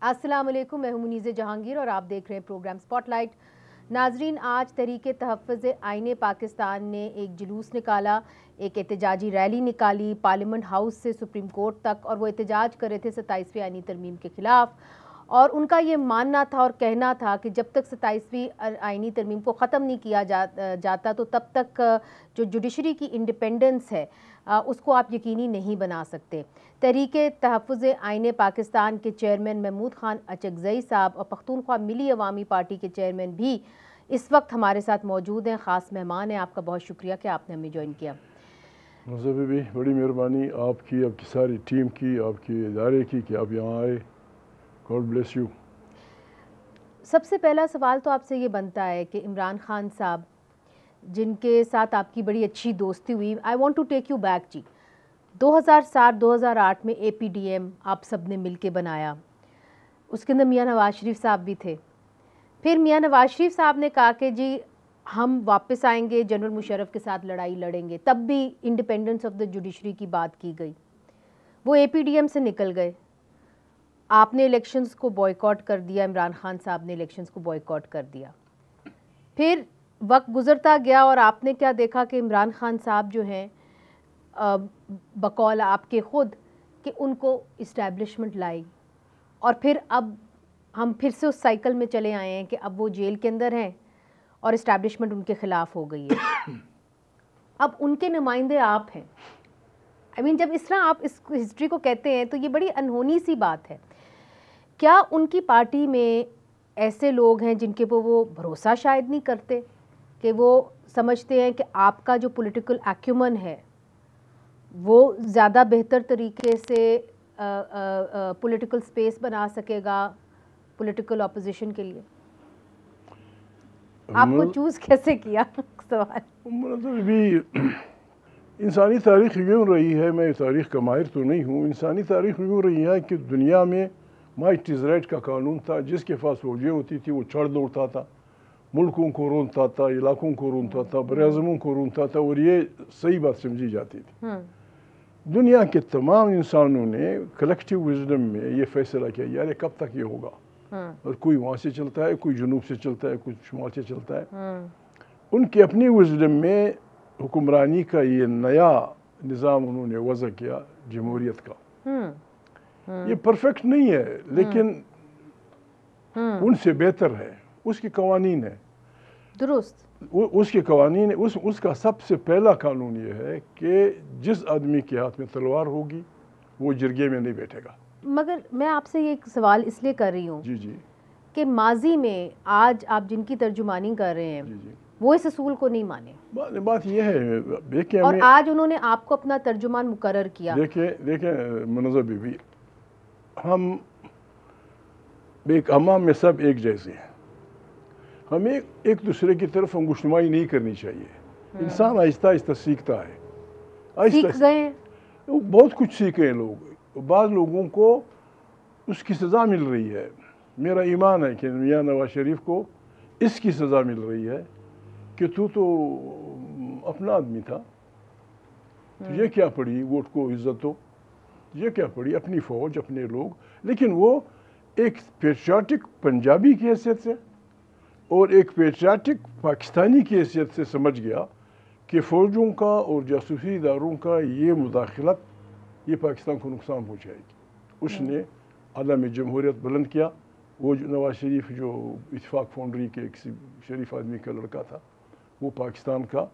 السلام علیکم، میں ہوں منیزہ جہانگیر اور آپ دیکھ رہے ہیں پروگرام سپاٹ لائٹ۔ ناظرین، آج تحریک تحفظ آئین پاکستان نے ایک جلوس نکالا، ایک احتجاجی ریلی نکالی پارلیمنٹ ہاؤس سے سپریم کورٹ تک، اور وہ احتجاج کر رہے تھے 27ویں آئینی ترمیم کے خلاف۔ اور ان کا یہ ماننا تھا اور کہنا تھا کہ جب تک 27ویں آئینی ترمیم کو ختم نہیں کیا جاتا تو تب تک جو جوڈیشری کی انڈیپینڈنس ہے اس کو آپ یقینی نہیں بنا سکتے۔ تحریک تحفظ آئین پاکستان کے چیئرمین محمود خان اچکزئی صاحب اور پختونخوا ملی عوامی پارٹی کے چیئرمین بھی اس وقت ہمارے ساتھ موجود ہیں، خاص مہمان ہیں۔ آپ کا بہت شکریہ کہ آپ نے ہمیں جوائن کیا۔ مذہبی بھی بڑی مہربانی آپ کی ساری ٹیم کی، آپ کے ادارے کی کہ آپ یہاں آئے۔ God bless you. سب سے پہلا سوال تو آپ سے یہ بنتا ہے کہ عمران خان صاحب جن کے ساتھ آپ کی بڑی اچھی دوستی ہوئی، I want to take you back جی، 2007-2008 میں اے پی ڈی ایم آپ سب نے مل کے بنایا، اس کے اندر میاں نواز شریف صاحب بھی تھے۔ پھر میاں نواز شریف صاحب نے کہا کہ جی ہم واپس آئیں گے، جنرل مشرف کے ساتھ لڑائی لڑیں گے، تب بھی انڈیپینڈنس آف دا جوڈیشری کی بات کی گئی۔ وہ اے پی ڈی ایم سے نکل گئے، آپ نے الیکشنز کو بوائیکاٹ کر دیا، عمران خان صاحب نے الیکشنز کو بوائیکاٹ کر دیا۔ پھر وقت گزرتا گیا اور آپ نے کیا دیکھا کہ عمران خان صاحب جو ہیں بقول آپ کے خود کہ ان کو اسٹیبلشمنٹ لائی، اور پھر اب ہم پھر سے اس سائیکل میں چلے آئے ہیں کہ اب وہ جیل کے اندر ہیں اور اسٹیبلشمنٹ ان کے خلاف ہو گئی ہے۔ اب ان کے نمائندے آپ ہیں۔ جب اس طرح آپ اس ہسٹری کو کہتے ہیں تو یہ بڑی انہونی سی بات ہے۔ کیا ان کی پارٹی میں ایسے لوگ ہیں جن کے وہ بھروسہ شاید نہیں کرتے، کہ وہ سمجھتے ہیں کہ آپ کا جو پولیٹیکل ایکیومن ہے وہ زیادہ بہتر طریقے سے پولیٹیکل سپیس بنا سکے گا پولیٹیکل اپوزیشن کے لیے؟ آپ کو چوز کیسے کیا؟ سوال بھی انسانی تاریخ یوں رہی ہے، میں تاریخ کا ماہر تو نہیں ہوں، انسانی تاریخ یوں رہی ہے کہ دنیا میں مائٹ از رائٹ کا قانون تھا، جس کے پاس فوجیں ہوتی تھی وہ چھڑ دوڑتا تھا، ملکوں کو رونتا تھا، علاقوں کو رونتا تھا، براعظموں کو رونتا تھا، اور یہ صحیح بات سمجھی جاتی تھی۔ دنیا کے تمام انسانوں نے کلیکٹیو وزڈم میں یہ فیصلہ کیا یار کب تک یہ ہوگا، اور کوئی وہاں سے چلتا ہے، کوئی جنوب سے چلتا ہے، کوئی شمال سے چلتا ہے۔ ان کی اپنی وزڈم میں حکمرانی کا یہ نیا نظام انہوں نے وضع کیا، جمہوریت کا۔ یہ پرفیکٹ نہیں ہے لیکن ان سے بہتر ہے، اس کے قوانین ہیں درست، اس کے قوانین، اس کا سب سے پہلا قانون یہ ہے کہ جس آدمی کے ہاتھ میں تلوار ہوگی وہ جرگے میں نہیں بیٹھے گا۔ مگر میں آپ سے یہ سوال اس لیے کر رہی ہوں جی کہ ماضی میں آج آپ جن کی ترجمانی کر رہے ہیں وہ اس اصول کو نہیں مانے، بات یہ ہے دیکھیں، اور آج انہوں نے آپ کو اپنا ترجمان مقرر کیا۔ دیکھیں منظر بی بی، ہم ایک حمام میں سب ایک جیسے ہیں، ہمیں ایک دوسرے کی طرف انگشتمائی نہیں کرنی چاہیے۔ انسان آہستہ آہستہ سیکھتا ہے، سیکھ گئے، بہت کچھ سیکھے ہیں لوگ، بعض لوگوں کو اس کی سزا مل رہی ہے۔ میرا ایمان ہے کہ میاں نواز شریف کو اس کی سزا مل رہی ہے کہ تو اپنا آدمی تھا، تجھے کیا پڑی ووٹ کو عزت ہو، تجھے کیا پڑی اپنی فوج، اپنے لوگ۔ لیکن وہ ایک پیٹریاٹک پنجابی کی حیثیت سے اور ایک پیٹریاٹک پاکستانی کی حیثیت سے سمجھ گیا کہ فوجوں کا اور جاسوسی اداروں کا یہ مداخلت یہ پاکستان کو نقصان پہنچائے گی۔ اس نے عدم جمہوریت بلند کیا۔ وہ نواز شریف جو اتفاق فاؤنڈری کے کسی شریف آدمی کا لڑکا تھا، وہ پاکستان کا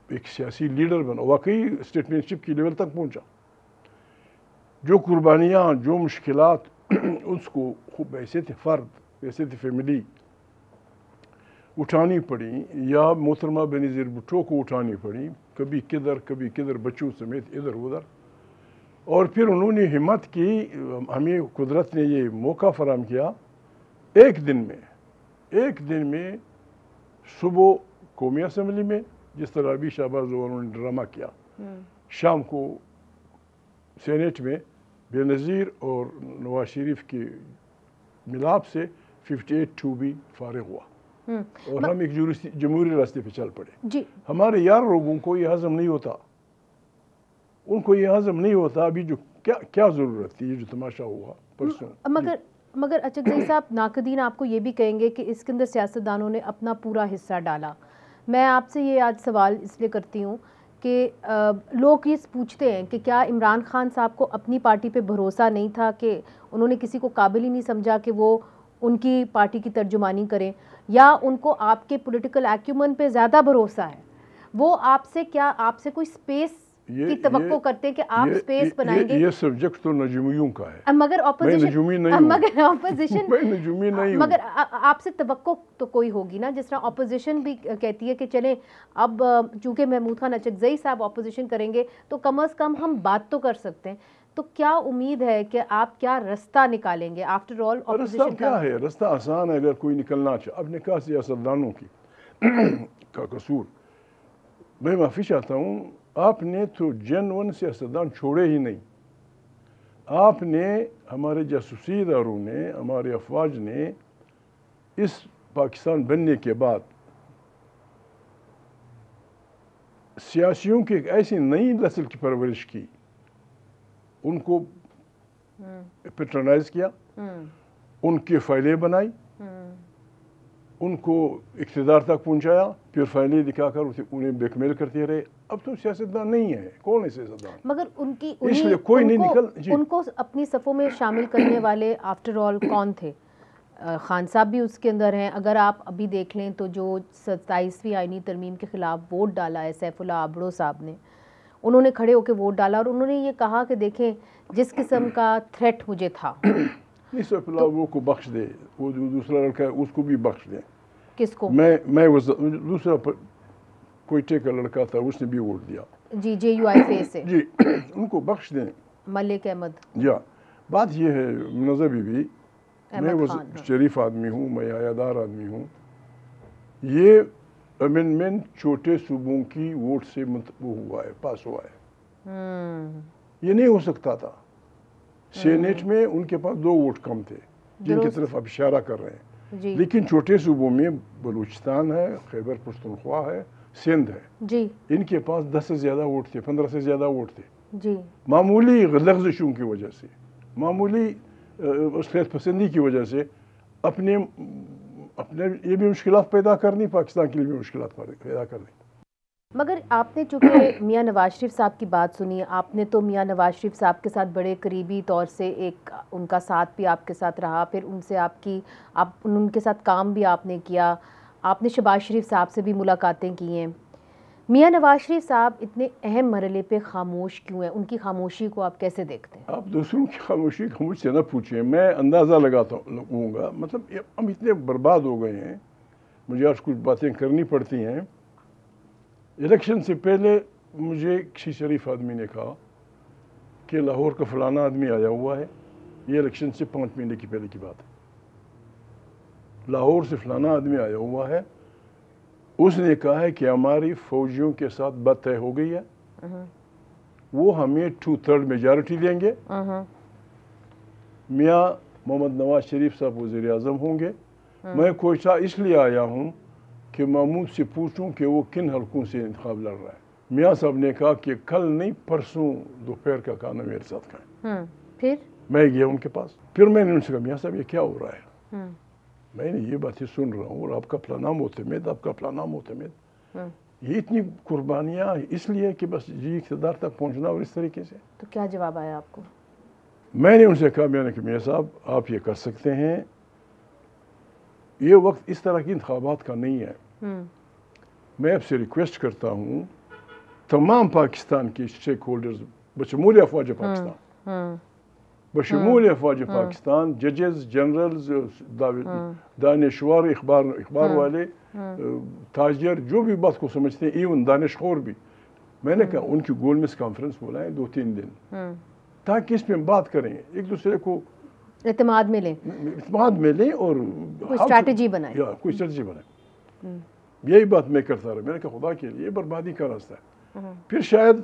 ایک سیاسی لیڈر بنا، واقعی اسٹیٹمنٹ شپ کی لیول تک پہنچا۔ جو قربانیاں، جو مشکلات اس کو خوب حیثیت فرد، حیثیت فیملی اٹھانی پڑی، یا محترمہ بینظیر بھٹو کو اٹھانی پڑی، کبھی کدھر بچوں سمیت ادھر ادھر، اور پھر انہوں نے ہمت کی، ہمیں قدرت نے یہ موقع فراہم کیا، ایک دن میں صبح قومی اسمبلی میں جس طرح ابھی شہباز انہوں نے ڈرامہ کیا، شام کو سینیٹ میں بے نظیر اور نواز شریف کے ملاپ سے 58-2 فارغ ہوا، اور ہم ایک جمہوری راستے پہ چل پڑے۔ ہمارے لوگوں کو یہ ہضم نہیں ہوتا، ان کو یہ ہضم نہیں ہوتا ابھی جو کیا ضرورت تھی، یہ جو تماشا ہوا پرسوں۔ مگر مگر اچکزئی صاحب ناقدین آپ کو یہ بھی کہیں گے کہ اس کے اندر سیاستدانوں نے اپنا پورا حصہ ڈالا. میں آپ سے یہ آج سوال اس لیے کرتی ہوں کہ لوگ یہ پوچھتے ہیں کہ کیا عمران خان صاحب کو اپنی پارٹی پہ بھروسہ نہیں تھا کہ انہوں نے کسی کو قابل ہی نہیں سمجھا کہ وہ ان کی پارٹی کی ترجمانی کریں, یا ان کو آپ کے پولیٹیکل ایکیومن پہ زیادہ بھروسہ ہے؟ وہ آپ سے کوئی سپیس کی توقع کرتے ہیں کہ آپ سپیس بنائیں گے؟ یہ سبجیکٹ تو نجومیوں کا ہے, مگر مگر آپ سے توقع تو کوئی ہوگی نا, جس طرح اپوزیشن بھی کہتی ہے کہ چلیں اب چونکہ محمود خان اچکزئی صاحب اپوزیشن کریں گے تو کم از کم ہم بات تو کر سکتے ہیں. تو کیا امید ہے کہ آپ کیا رستہ نکالیں گے؟ آفٹر آل رستہ کیا ہے؟ رستہ آسان ہے اگر کوئی نکلنا چاہے. اب نے کہا سیاستدانوں کا قصور, میں معافی چاہتا ہوں, آپ نے تو جنون سیاستدان چھوڑے ہی نہیں. آپ نے, ہمارے جاسوسی اداروں نے, ہمارے افواج نے اس پاکستان بننے کے بعد سیاسیوں کی ایک ایسی نئی نسل کی پرورش کی, ان کو پیٹرنائز کیا, ان کی فائلیں بنائی, ان کو اقتدار تک پہنچایا, پھر فائلیں دکھا کر انہیں بیک میل کرتے رہے. اب تو سیاستدان نہیں ہے. کون ہے سیاستدان؟ مگر ان کی اس لیے کوئی نہیں نکل. ان کو اپنی صفوں میں شامل کرنے والے آفٹر آل کون تھے؟ خان صاحب بھی اس کے اندر ہیں. اگر آپ ابھی دیکھ لیں تو جو 27ویں آئینی ترمیم کے خلاف ووٹ ڈالا ہے سیف اللہ آبڑو صاحب نے, انہوں نے کھڑے ہو کے ووٹ ڈالا اور انہوں نے یہ کہا کہ دیکھیں جس قسم کا تھریٹ مجھے تھا. سیف اللہ وہ کو بخش دے, وہ جو دوسرا لڑکا ہے اس کو بھی بخش دیں. کس کو؟ میں دوسرا کوئٹے کا لڑکا تھا, اس نے بھی ووٹ دیا. جی JUIFA سے. جی ان کو بخش دیں. ملک احمد. یا بات یہ ہے منظر بی بی, میں شریف آدمی ہوں, میں حیادار آدمی ہوں. یہ امینڈمنٹ چھوٹے صوبوں کی ووٹ سے ہوا ہے, پاس ہوا ہے. یہ نہیں ہو سکتا تھا. سینیٹ میں ان کے پاس 2 ووٹ کم تھے جن کی طرف آپ اشارہ کر رہے ہیں. لیکن چھوٹے صوبوں میں بلوچستان ہے, خیبر پختونخوا ہے, سندھ ہے, ان کے پاس 10 سے زیادہ ووٹ تھے, 15 سے زیادہ ووٹ تھے. معمولی لغزشوں کی وجہ سے, معمولی خیر پسندی کی وجہ سے اپنے یہ بھی مشکلات پیدا کرنی, پاکستان کے لیے بھی مشکلات پیدا کرنی. مگر آپ نے چونکہ میاں نواز شریف صاحب کی بات سنی, آپ نے تو میاں نواز شریف صاحب کے ساتھ بڑے قریبی طور سے ایک ان کا ساتھ بھی آپ کے ساتھ رہا, پھر ان سے ان کے ساتھ کام بھی آپ نے کیا, آپ نے شہباز شریف صاحب سے بھی ملاقاتیں کی ہیں. میاں نواز شریف صاحب اتنے اہم مرحلے پہ خاموش کیوں ہیں؟ ان کی خاموشی کو آپ کیسے دیکھتے ہیں؟ آپ دوسروں کی خاموشی کو مجھ سے نہ پوچھیں, میں اندازہ لگاؤں گا. مطلب ہم اتنے برباد ہو گئے ہیں, مجھے آج کچھ باتیں کرنی پڑتی ہیں. الیکشن سے پہلے مجھے کسی شریف آدمی نے کہا کہ لاہور کا فلانا آدمی آیا ہوا ہے, یہ الیکشن سے 5 مہینے کی پہلے کی بات ہے. لاہور سے فلانا آدمی آیا ہوا ہے, اس نے کہا ہے کہ ہماری فوجیوں کے ساتھ بات طے ہو گئی ہے, وہ ہمیں 2/3 میجارٹی دیں گے, میاں محمد نواز شریف صاحب وزیر اعظم ہوں گے. میں کوئٹہ اس لیے آیا ہوں کہ محمود سے پوچھوں کہ وہ کن حلقوں سے انتخاب لڑ رہا ہے. میاں صاحب نے کہا کہ کل نہیں پرسوں دوپہر کا کھانا میرے ساتھ کھائیں. پھر میں گیا ان کے پاس, پھر میں نے ان سے کہا میاں صاحب یہ کیا ہو رہا ہے؟ میں نے یہ باتیں سن رہا ہوں, اور آپ کا فلانا معتمد, آپ کا فلانا معتمد, یہ اتنی قربانیاں اس لیے کہ بس جی اقتدار تک پہنچنا اور اس طریقے سے. تو کیا جواب آیا آپ کو؟ میں نے ان سے کہا, میں نے کہا میاں صاحب آپ یہ کر سکتے ہیں, یہ وقت اس طرح کی انتخابات کا نہیں ہے. میں آپ سے ریکویسٹ کرتا ہوں تمام پاکستان کے اسٹیک ہولڈرز بشمول افواج پاکستان, بشمول افواج پاکستان, ججز, جنرلز, دانشور, اخبار والے, تاجر, جو بھی بات کو سمجھتے ہیں, ایون دانش خور بھی, میں نے کہا ان کی گول میز کانفرنس بلائیں 2-3 دن, تاکہ اس پہ بات کریں, ایک دوسرے کو اعتماد میں لیں اور کوئی اسٹریٹجی بنائیں. یہی بات میں کرتا رہا. میں نے کہا خدا کے لیے بربادی کا راستہ ہے. پھر شاید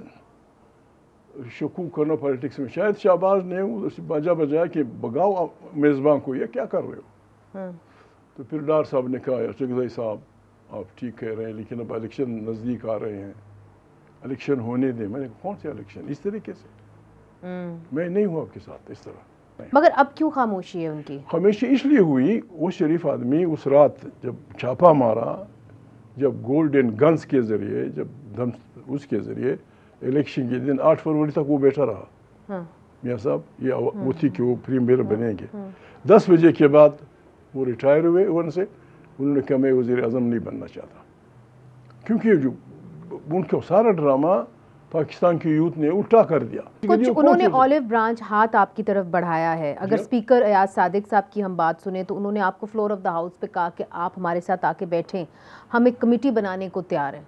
شکوک کرنا پالیٹکس میں, شاید شہباز نے باجا بجایا کہ بگاؤ میزبان کو, یہ کیا کر رہے ہو؟ تو پھر ڈار صاحب نے کہا اچکزئی صاحب آپ ٹھیک کہہ رہے ہیں, لیکن اب الیکشن نزدیک آ رہے ہیں, الیکشن ہونے دیں. میں نے کہا کون سے الیکشن؟ اس طریقے سے میں نہیں ہوں آپ کے ساتھ اس طرح. مگر اب کیوں خاموشی ہے ان کی؟ خاموشی اس لیے ہوئی، وہ شریف آدمی اس رات جب چھاپا مارا، جب گولڈن گنز کے ذریعے، جب اس کے ذریعے الیکشن کے دن 8 فروری تک وہ بیٹھا رہا میاں صاحب، یہ وہ تھی کہ وہ پریمیئر بنیں گے. 10 بجے کے بعد وہ ریٹائر ہوئے ان سے. انہوں نے کہا میں وزیر اعظم نہیں بننا چاہتا، کیونکہ جو ان کا سارا ڈرامہ پاکستان کی یوتھ نے الٹا کر دیا. کچھ انہوں نے آلیو برانچ ہاتھ آپ کی طرف بڑھایا ہے. اگر اسپیکر ایاز صادق صاحب کی ہم بات سنیں تو انہوں نے آپ کو فلور آف دا ہاؤس پہ کہا کہ آپ ہمارے ساتھ آ کے بیٹھیں، ہم ایک کمیٹی بنانے کو تیار ہیں.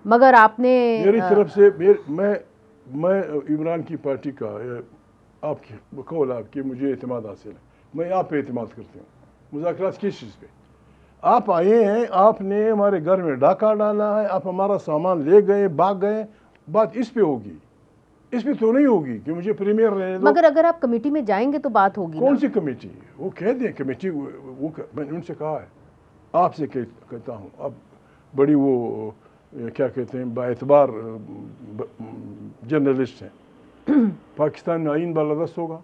مگر آپ نے میری طرف سے میں عمران کی پارٹی کا آپ کی بقول آپ کی مجھے اعتماد حاصل ہے، میں آپ پہ اعتماد کرتی ہوں. مذاکرات کس چیز پہ؟ آپ آئے ہیں، آپ نے ہمارے گھر میں ڈاکہ ڈالا ہے، آپ ہمارا سامان لے گئے، بھاگ گئے. بات اس پہ ہوگی، اس پہ تو نہیں ہوگی کہ مجھے پریمیئر رہنے دو. مگر اگر آپ کمیٹی میں جائیں گے تو بات ہوگی. کون سی کمیٹی؟ وہ کہہ دیں کمیٹی. میں نے ان سے کہا ہے، آپ سے کہتا ہوں، اب بڑی وہ کیا کہتے ہیں با اعتبار جرنلسٹ ہیں. پاکستان میں آئین بالادست ہوگا،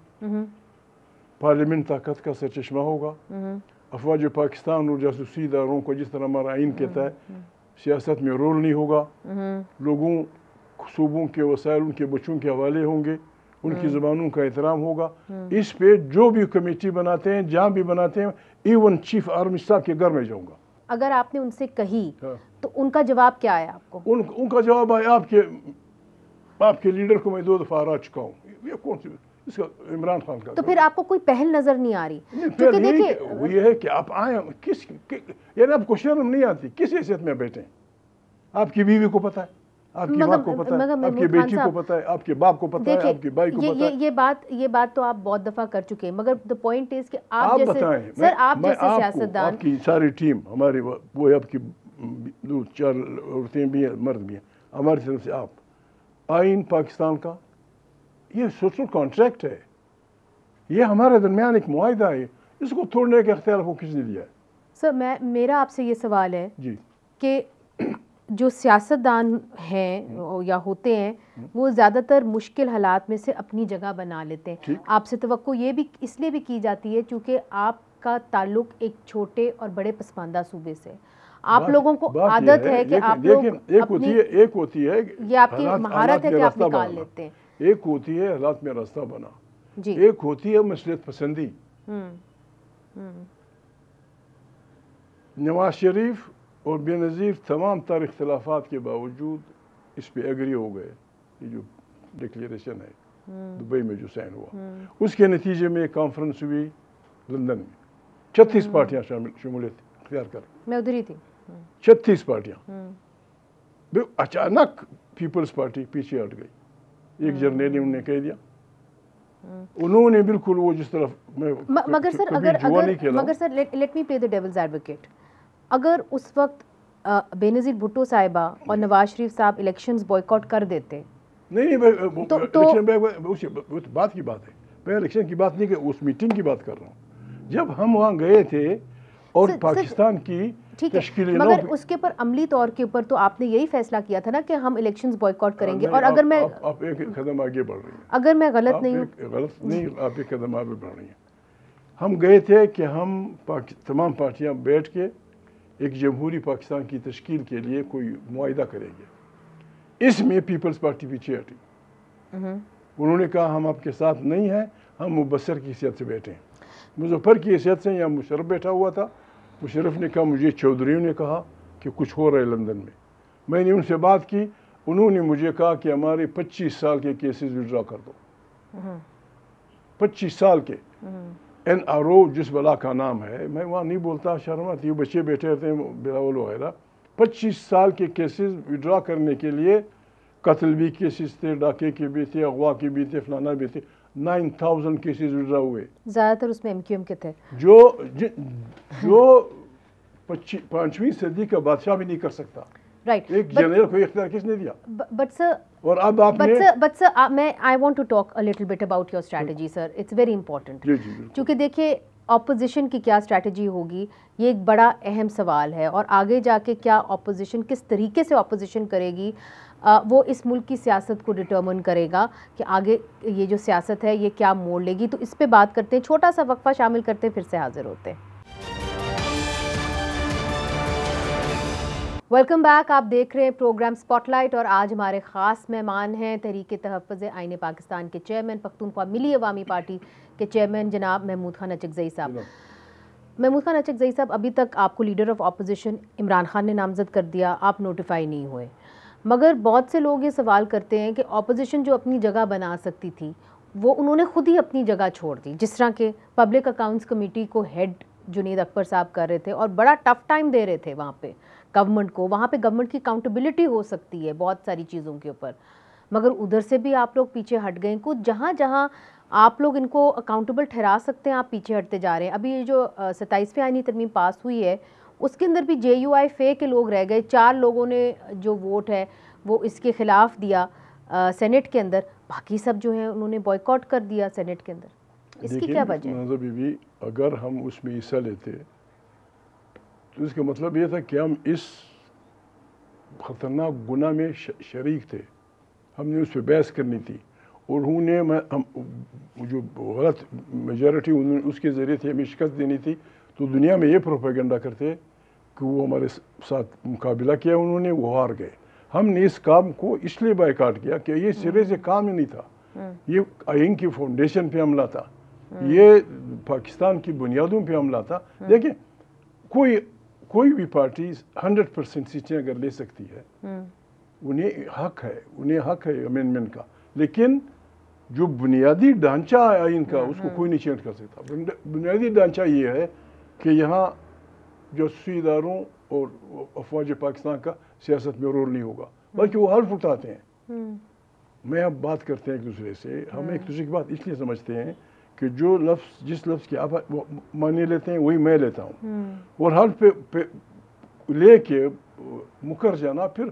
پارلیمنٹ طاقت کا سرچشمہ ہوگا. افواج پاکستان اور جاسوسی اداروں کو جس طرح ہمارا آئین کہتا ہے سیاست میں رول نہیں ہوگا. لوگوں صوبوں کے وسائل ان کے بچوں کے حوالے ہوں گے، ان کی زبانوں کا احترام ہوگا. اس پہ جو بھی کمیٹی بناتے ہیں، جہاں بھی بناتے ہیں، ایون چیف آرمی اسٹاف کے گھر میں جاؤں گا. اگر آپ نے ان سے کہی تو ان کا جواب کیا ہے آپ کو؟ ان کا جواب ہے آپ کے لیڈر کو میں 2 دفعہ ہرا چکا ہوں. یہ کون سی اس کا عمران خان کا؟ تو پھر آپ کو کوئی پہل نظر نہیں آ رہی؟ وہ یہ ہے کہ آپ آئیں، یعنی آپ کو شرم نہیں آتی؟ کس حیثیت میں بیٹھیں؟ آپ کی بیوی کو پتہ ہے، آپ کی ماں کو پتہ ہے، آپ کی بیٹی کو پتہ ہے، آپ کے باپ کو پتہ ہے، آپ کے بھائی کو پتہ ہے. یہ بات تو آپ بہت دفعہ کر چکے ہیں، مگر the point is کہ آپ بتائیں. سر آپ جیسے سیاستدان، آپ کی ساری ٹیم ہماری، وہ آپ کی 2-4 عورتیں بھی ہیں، مرد بھی ہیں، ہماری طرف سے آپ آئین پاکستان کا یہ سوشل کانٹریکٹ ہے، یہ ہمارے درمیان ایک معاہدہ ہے. اس کو توڑنے کا اختیار کو کس نے دیا ہے؟ سر میرا آپ سے یہ سوال ہے جی کہ جو سیاستدان ہیں یا ہوتے ہیں وہ زیادہ تر مشکل حالات میں سے اپنی جگہ بنا لیتے ہیں. آپ سے توقع یہ بھی اس لیے بھی کی جاتی ہے چونکہ آپ کا تعلق ایک چھوٹے اور بڑے پسماندہ صوبے سے، آپ لوگوں کو عادت ہے کہ آپ لوگ ایک ہوتی ہے یہ آپ کی مہارت ہے کہ آپ نکال لیتے ہیں. ایک ہوتی ہے حالات میں راستہ بنا، ایک ہوتی ہے مصلحت پسندی. نواز شریف اور بے نظیر تمام تر اختلافات کے باوجود اس پہ ایگری ہو گئے. یہ جو ڈکلیریشن ہے دبئی میں جو سائن ہوا، اس کے نتیجے میں ایک کانفرنس ہوئی لندن میں. 36 پارٹیاں شمولیت اختیار کر، میں ادھر ہی تھی. 36 پارٹیاں. اچانک پیپلز پارٹی پیچھے ہٹ گئی. ایک جرنیل نے انہوں نے کہہ دیا، انہوں نے بالکل وہ جس طرف میں مگر سر لیٹ می پلے دی ڈیولز ایڈوکیٹ. اگر اس وقت بے نظیر بھٹو صاحبہ اور نواز شریف صاحب الیکشنز بوائیکاٹ کر دیتے، نہیں بات کی بات ہے، میں الیکشن کی بات نہیں کہ اس میٹنگ کی بات کر رہا ہوں جب ہم وہاں گئے تھے اور پاکستان کی تشکیل. مگر اس کے پر عملی طور کے اوپر تو آپ نے یہی فیصلہ کیا تھا نا کہ ہم الیکشنز بوائیکاٹ کریں گے. اور اگر میں آپ ایک قدم آگے بڑھ رہی ہیں، اگر میں غلط نہیں ہوں، غلط نہیں، آپ ایک قدم آگے بڑھ رہی ہیں. ہم گئے تھے کہ ہم تمام پارٹیاں بیٹھ کے ایک جمہوری پاکستان کی تشکیل کے لیے کوئی معاہدہ کریں گے. اس میں پیپلز پارٹی پیچھے ہٹی. انہوں نے کہا ہم آپ کے ساتھ نہیں ہیں، ہم مبصر کی حیثیت سے بیٹھے ہیں. مظفر کی حیثیت سے یا مشرف بیٹھا ہوا تھا. مشرف نے کہا، مجھے چودھریوں نے کہا کہ کچھ ہو رہا ہے لندن میں. میں نے ان سے بات کی، انہوں نے مجھے کہا کہ ہمارے 25 سال کے کیسز وڈرا کر دو. 25 سال کے NRO جس بلا کا نام ہے، میں وہاں نہیں بولتا، شرم آتی ہے، بچے بیٹھے رہتے ہیں بلاول وغیرہ. 25 سال کے کیسز وڈرا کرنے کے لیے، قتل بھی کیسز تھے، ڈاکے کے بھی تھے، اغوا کے بھی تھے، فلانا بھی تھے. 9000 کیسز وڈرا ہوئے. زیادہ تر اس میں MQM کے تھے. جو 5ویں صدی کا بادشاہ بھی نہیں کر سکتا. ایک جنرل کو اختیار کس نے دیا؟ But sir, اور اب آپ نے I want to talk a little bit about your strategy, sir. It's very important. چونکہ دیکھیے اپوزیشن کی کیا اسٹریٹجی ہوگی یہ ایک بڑا اہم سوال ہے، اور آگے جا کے کیا اپوزیشن کس طریقے سے اپوزیشن کرے گی وہ اس ملک کی سیاست کو ڈٹرمن کرے گا کہ آگے یہ جو سیاست ہے یہ کیا موڑ لے گی. تو اس پہ بات کرتے ہیں, چھوٹا سا وقفہ شامل کرتے ہیں, پھر سے حاضر ہوتے ہیں. Welcome back. آپ دیکھ رہے ہیں پروگرام سپاٹ لائٹ اور آج ہمارے خاص مہمان ہیں تحریک تحفظ آئین پاکستان کے چیئرمین, پختونخوا ملی عوامی پارٹی کے چیئرمین جناب محمود خان اچکزئی صاحب. محمود خان اچکزئی صاحب, ابھی تک آپ کو leader of opposition Imran Khan نے نامزد کر دیا, آپ نوٹیفائی نہیں ہوئے, مگر بہت سے لوگ یہ سوال کرتے ہیں کہ اپوزیشن جو اپنی جگہ بنا سکتی تھی وہ انہوں نے خود ہی اپنی جگہ چھوڑ دی. جس طرح کہ پبلک اکاؤنٹس کمیٹی کو ہیڈ جنید اکبر صاحب کر رہے تھے اور بڑا ٹف ٹائم دے رہے تھے وہاں پہ گورنمنٹ کو, وہاں پہ گورنمنٹ کی اکاؤنٹیبلٹی ہو سکتی ہے بہت ساری چیزوں کے اوپر, مگر ادھر سے بھی آپ لوگ پیچھے ہٹ گئے. کچھ جہاں جہاں آپ لوگ ان کو اکاؤنٹیبل ٹھہرا سکتے ہیں آپ پیچھے ہٹتے جا رہے ہیں. ابھی یہ جو 27ویں آئینی ترمیم پاس ہوئی ہے اس کے اندر بھی JUI فے کے لوگ رہ گئے, 4 لوگوں نے جو ووٹ ہے وہ اس کے خلاف دیا سینٹ کے اندر, باقی سب جو ہیں انہوں نے بوائیکاٹ کر دیا سینٹ کے اندر. اس کی کیا وجہ ہے؟ بھی اگر ہم اس میں حصہ لیتے تو اس کا مطلب یہ تھا کہ ہم اس خطرناک گناہ میں شریک تھے, ہم نے اس پہ بحث کرنی تھی, اور انہوں نے جو غلط میجورٹی اس کے ذریعے تھی ہمیں شکست دینی تھی. تو دنیا میں یہ پروپیگنڈا کرتے کہ وہ ہمارے ساتھ مقابلہ کیا انہوں نے, وہ ہار گئے. ہم نے اس کام کو اس لیے بائیکاٹ کیا کہ یہ سرے سے کام ہی نہیں تھا, یہ آئین کی فاؤنڈیشن پہ حملہ تھا, یہ پاکستان کی بنیادوں پہ حملہ تھا. دیکھیں کوئی بھی پارٹی 100% سیٹیں اگر لے سکتی ہے, انہیں حق ہے امینڈمنٹ کا, لیکن جو بنیادی ڈھانچہ ہے آئین کا اس کو کوئی نہیں چینج کر سکتا. بنیادی ڈھانچہ یہ ہے کہ یہاں جاسوسی اداروں اور افواج پاکستان کا سیاست میں رول نہیں ہوگا, بلکہ وہ حلف اٹھاتے ہیں. میں اب بات کرتے ہیں ایک دوسرے سے, ہم ایک دوسرے کی بات اس لیے سمجھتے ہیں کہ جو لفظ جس لفظ کی آپ معنی لیتے ہیں وہی میں لیتا ہوں, اور حلف پہ لے کے مکر جانا پھر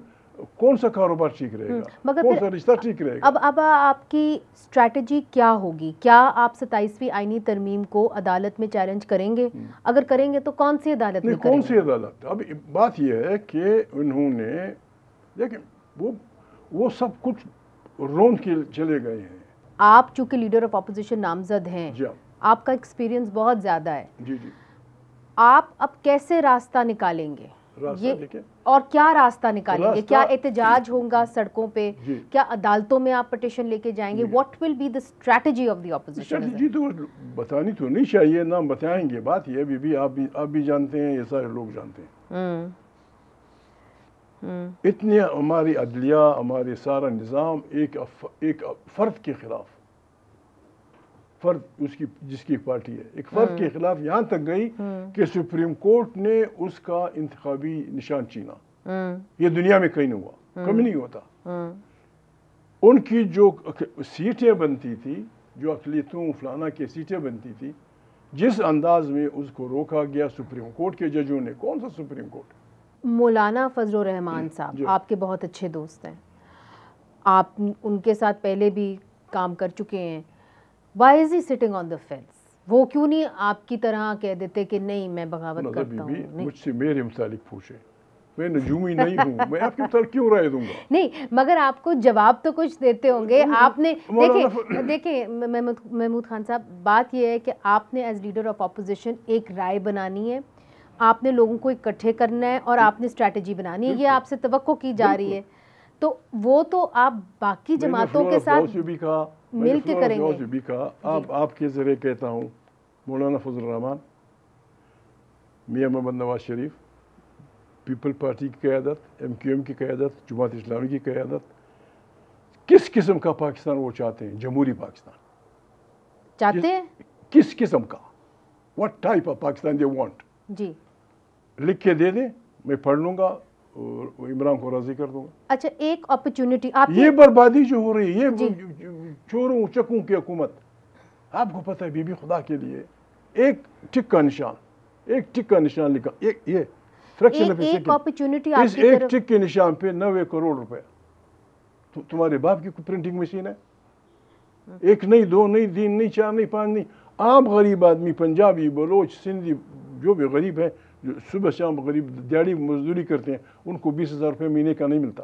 کون سا کاروبار ٹھیک رہے گا, کون سا رشتہ ٹھیک رہے گا. اب آپ کی اسٹریٹجی کیا ہوگی؟ کیا آپ 27ویں آئینی ترمیم کو عدالت میں چیلنج کریں گے؟ اگر کریں گے تو کون سی عدالت میں کریں گے؟ کون سی عدالت؟ اب بات یہ ہے کہ انہوں نے دیکھیں وہ سب کچھ رون کے چلے گئے ہیں. آپ چونکہ لیڈر آف اپوزیشن نامزد ہیں, آپ کا ایکسپیرینس بہت زیادہ ہے, آپ اب کیسے راستہ نکالیں گے اور کیا راستہ نکالیں گے؟ کیا احتجاج ہوگا سڑکوں پہ؟ کیا عدالتوں میں آپ پٹیشن لے کے جائیں گے؟ What will be the strategy of the opposition? Strategy تو بتانی تو نہیں چاہیے, نہ بتائیں گے. بات یہ بھی آپ بھی جانتے ہیں, یہ سارے لوگ جانتے ہیں, اتنے ہماری عدلیہ ہمارے سارا نظام ایک فرد کے خلاف, فرد جس کی پارٹی ہے, ایک فرد کے خلاف یہاں تک گئی کہ سپریم کورٹ نے اس کا انتخابی نشان چینا. یہ دنیا میں کہیں نہیں ہوا, کبھی نہیں ہوتا. ان کی جو سیٹیں بنتی تھی, جو اقلیتوں فلانا کی سیٹیں بنتی تھی, جس انداز میں اس کو روکا گیا سپریم کورٹ کے ججوں نے. کون سا سپریم کورٹ؟ مولانا فضل الرحمان صاحب آپ کے بہت اچھے دوست ہیں, آپ ان کے ساتھ پہلے بھی کام کر چکے ہیں. Why is he sitting on the fence? وہ کیوں نہیں آپ کی طرح کہہ دیتے کہ نہیں میں بغاوت کرتا ہوں؟ مجھ سے میرے متعلق پوچھے, میں نجومی نہیں ہوں, میں آپ کے متعلق کیوں رائے دوں گا؟ نہیں, مگر آپ کو جواب تو کچھ دیتے ہوں گے. آپ نے دیکھیں محمود خان صاحب, بات یہ ہے کہ آپ نے ایز لیڈر آف اپوزیشن ایک رائے بنانی ہے, آپ نے لوگوں کو اکٹھے کرنا ہے اور آپ نے اسٹریٹجی بنانی ہے, یہ آپ سے توقع کی جا رہی ہے. تو وہ تو آپ باقی جماعتوں کے ساتھ مل کے کریں گے. آپ کے ذریعے کہتا ہوں, مولانا فضل الرحمان, میاں محمد نواز شریف, پیپل پارٹی کی قیادت, MQM کی قیادت, جماعت اسلامی کی قیادت, کس قسم کا پاکستان وہ چاہتے ہیں؟ جمہوری پاکستان چاہتے ہیں. کس قسم کا؟ what type of Pakistan they want؟ جی لکھ کے دے دیں, میں پڑھ لوں گا اور عمران کو راضی کر دوں گا. اچھا, ایک اپرچونٹی آپ یہ بربادی جو ہو رہی ہے, یہ چوروں چکوں کی حکومت, آپ کو پتہ ہے بی بی خدا کے لیے ایک ٹک کا نشان لکھا, یہ ایک اپرچونٹی آپ کی ایک ٹک کے نشان پہ 90 کروڑ روپے. تمہارے باپ کی پرنٹنگ مشین ہے؟ ایک نہیں, دو نہیں, تین نہیں, چار نہیں, پانچ نہیں. عام غریب آدمی, پنجابی, بلوچ, سندھی, جو بھی غریب ہیں, جو صبح شام غریب دیہڑی مزدوری کرتے ہیں, ان کو 20,000 روپے مہینے کا نہیں ملتا.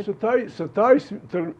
27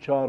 $4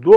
2